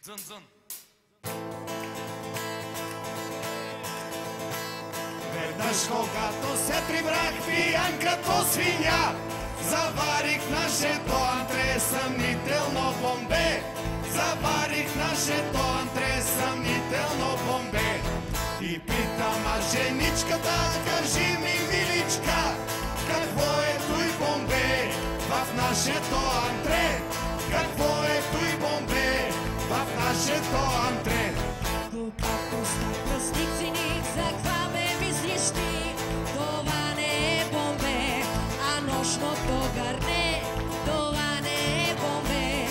Дзън-дзън. Веднъж когато се прибрах пиян като свиня, заварих нашето антре съмнително бомбе. Заварих нашето антре съмнително бомбе. И питам аз женичката, кажи ми, миличка, какво е той бомбе в нашето антре? Какво е той бомбе в нашето антре? Когато стар пръстник циник, за каква ме мислиш ти? Това не е бомбе, а нощното гърне. Това не е бомбе,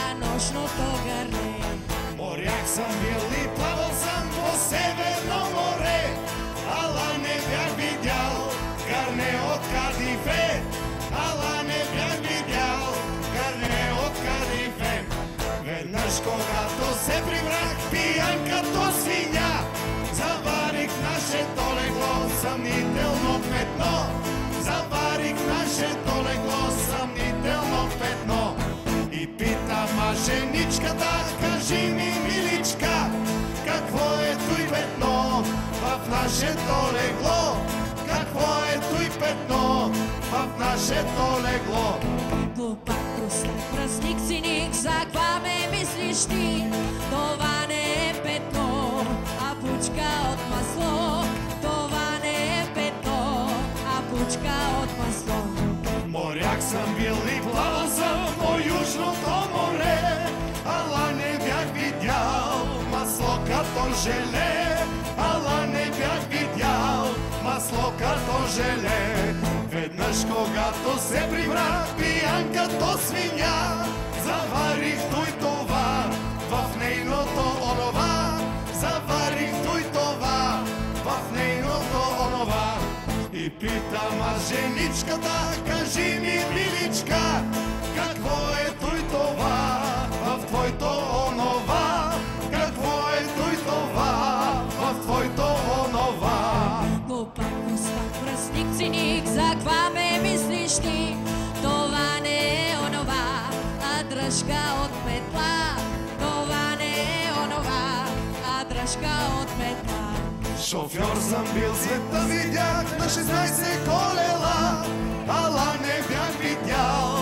а нощното гърне. Моряк съм бил и плавал съм по Северно море, ала не бях видял гърне от Кадифе. Ала не бях видял гърне от Кадифе. Веднъж когато се прибрах пиян като свиня, заварих нашето легло съмнително петно. Заварих нашето легло съмнително петно. И питам аз женичката, кажи ми, миличка, какво е той петно в нашето легло? Какво е той петно в нашето легло? Глупако стар пръстник циник, за каква ме мислиш ти? Това не е петно, а пучка от масло. Това не е петно, а пучка от масло. Моряк съм бил и плавал съм по Южното море, ала не бях видял масло като желе. Ала не бях видял масло като желе. Веднъж когато се прибрах пиян като свиня, заварих той това в нейното онова. Заварих той това в нейното онова. И питам аз женичката, кажи ми, миличка, какво е той това в твоето онова? Какво е той това в твоето онова? Глупако стар пръстник циник, за каква ме мислиш ти? Това не е онова, а дръжка от метла. Това не е онова, а дръжка от метла. Шофьор съм бил, света видях на 16 колела, ала не бях видял